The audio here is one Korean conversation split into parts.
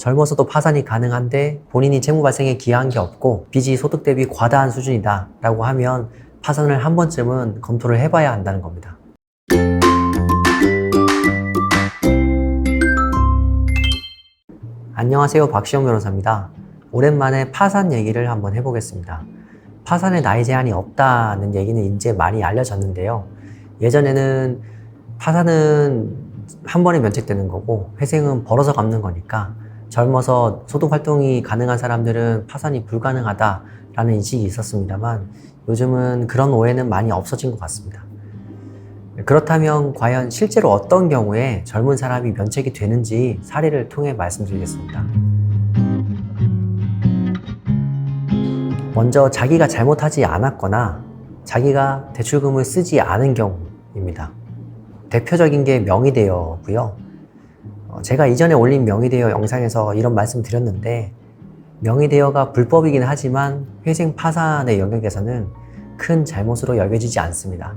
젊어서도 파산이 가능한데 본인이 채무 발생에 기여한 게 없고 빚이 소득 대비 과다한 수준이다 라고 하면 파산을 한 번쯤은 검토를 해봐야 한다는 겁니다. 안녕하세요, 박시영 변호사입니다. 오랜만에 파산 얘기를 한번 해보겠습니다. 파산에 나이 제한이 없다는 얘기는 이제 많이 알려졌는데요. 예전에는 파산은 한 번에 면책되는 거고 회생은 벌어서 갚는 거니까 젊어서 소득 활동이 가능한 사람들은 파산이 불가능하다라는 인식이 있었습니다만 요즘은 그런 오해는 많이 없어진 것 같습니다. 그렇다면 과연 실제로 어떤 경우에 젊은 사람이 면책이 되는지 사례를 통해 말씀드리겠습니다. 먼저 자기가 잘못하지 않았거나 자기가 대출금을 쓰지 않은 경우입니다. 대표적인 게 명의대여고요. 제가 이전에 올린 명의대여 영상에서 이런 말씀 드렸는데 명의대여가 불법이긴 하지만 회생 파산의 영역에서는 큰 잘못으로 여겨지지 않습니다.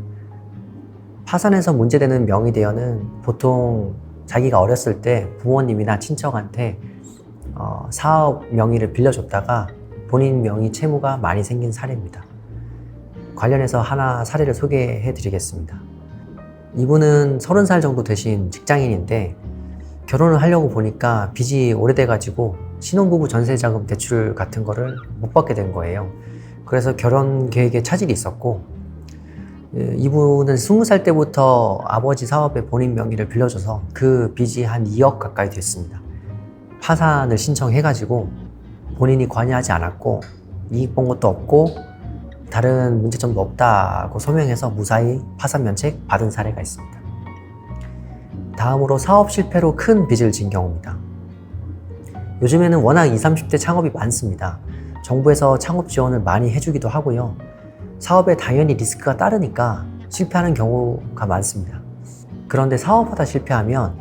파산에서 문제되는 명의대여는 보통 자기가 어렸을 때 부모님이나 친척한테 사업 명의를 빌려줬다가 본인 명의 채무가 많이 생긴 사례입니다. 관련해서 하나 사례를 소개해 드리겠습니다. 이분은 30살 정도 되신 직장인인데 결혼을 하려고 보니까 빚이 오래돼가지고 신혼부부 전세자금 대출 같은 거를 못 받게 된 거예요. 그래서 결혼 계획에 차질이 있었고 이분은 20살 때부터 아버지 사업에 본인 명의를 빌려줘서 그 빚이 한 2억 가까이 됐습니다. 파산을 신청해가지고 본인이 관여하지 않았고 이익 본 것도 없고 다른 문제점도 없다고 소명해서 무사히 파산 면책 받은 사례가 있습니다. 다음으로 사업 실패로 큰 빚을 진 경우입니다. 요즘에는 워낙 20, 30대 창업이 많습니다. 정부에서 창업 지원을 많이 해주기도 하고요. 사업에 당연히 리스크가 따르니까 실패하는 경우가 많습니다. 그런데 사업하다 실패하면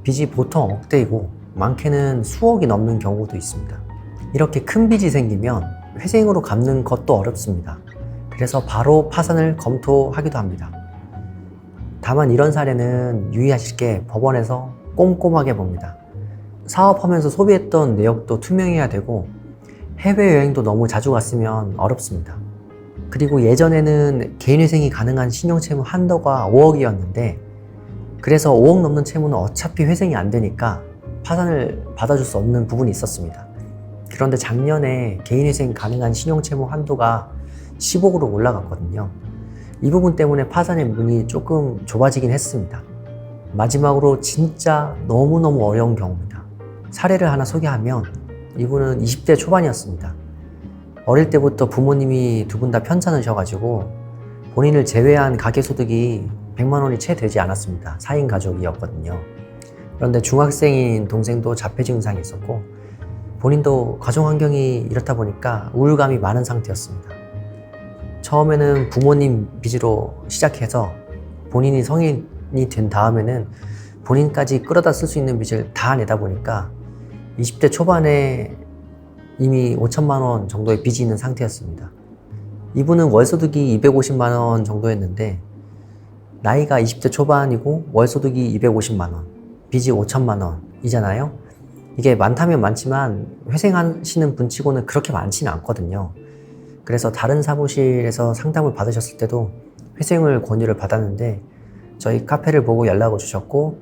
빚이 보통 억대이고 많게는 수억이 넘는 경우도 있습니다. 이렇게 큰 빚이 생기면 회생으로 갚는 것도 어렵습니다. 그래서 바로 파산을 검토하기도 합니다. 다만 이런 사례는 유의하실 게 법원에서 꼼꼼하게 봅니다. 사업하면서 소비했던 내역도 투명해야 되고 해외여행도 너무 자주 갔으면 어렵습니다. 그리고 예전에는 개인회생이 가능한 신용채무 한도가 5억이었는데 그래서 5억 넘는 채무는 어차피 회생이 안 되니까 파산을 받아줄 수 없는 부분이 있었습니다. 그런데 작년에 개인회생 가능한 신용채무 한도가 10억으로 올라갔거든요. 이 부분 때문에 파산의 문이 조금 좁아지긴 했습니다. 마지막으로 진짜 너무너무 어려운 경우입니다. 사례를 하나 소개하면 이분은 20대 초반이었습니다. 어릴 때부터 부모님이 두 분 다 편찮으셔가지고 본인을 제외한 가계소득이 100만 원이 채 되지 않았습니다. 4인 가족이었거든요. 그런데 중학생인 동생도 자폐 증상이 있었고 본인도 가정 환경이 이렇다 보니까 우울감이 많은 상태였습니다. 처음에는 부모님 빚으로 시작해서 본인이 성인이 된 다음에는 본인까지 끌어다 쓸 수 있는 빚을 다 내다 보니까 20대 초반에 이미 5천만 원 정도의 빚이 있는 상태였습니다. 이분은 월소득이 250만 원 정도였는데 나이가 20대 초반이고 월소득이 250만 원, 빚이 5천만 원이잖아요. 이게 많다면 많지만 회생하시는 분 치고는 그렇게 많지는 않거든요. 그래서 다른 사무실에서 상담을 받으셨을 때도 회생을 권유를 받았는데 저희 카페를 보고 연락을 주셨고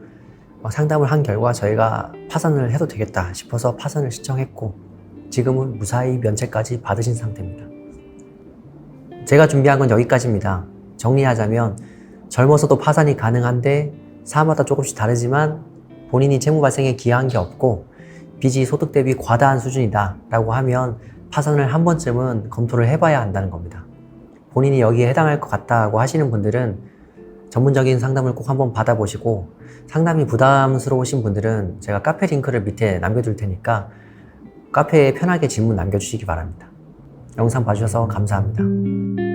상담을 한 결과 저희가 파산을 해도 되겠다 싶어서 파산을 신청했고 지금은 무사히 면책까지 받으신 상태입니다. 제가 준비한 건 여기까지입니다. 정리하자면 젊어서도 파산이 가능한데 사마다 조금씩 다르지만 본인이 채무 발생에 기여한 게 없고 빚이 소득 대비 과다한 수준이다 라고 하면 파산을 한 번쯤은 검토를 해봐야 한다는 겁니다. 본인이 여기에 해당할 것 같다고 하시는 분들은 전문적인 상담을 꼭 한번 받아보시고 상담이 부담스러우신 분들은 제가 카페 링크를 밑에 남겨둘 테니까 카페에 편하게 질문 남겨주시기 바랍니다. 영상 봐주셔서 감사합니다.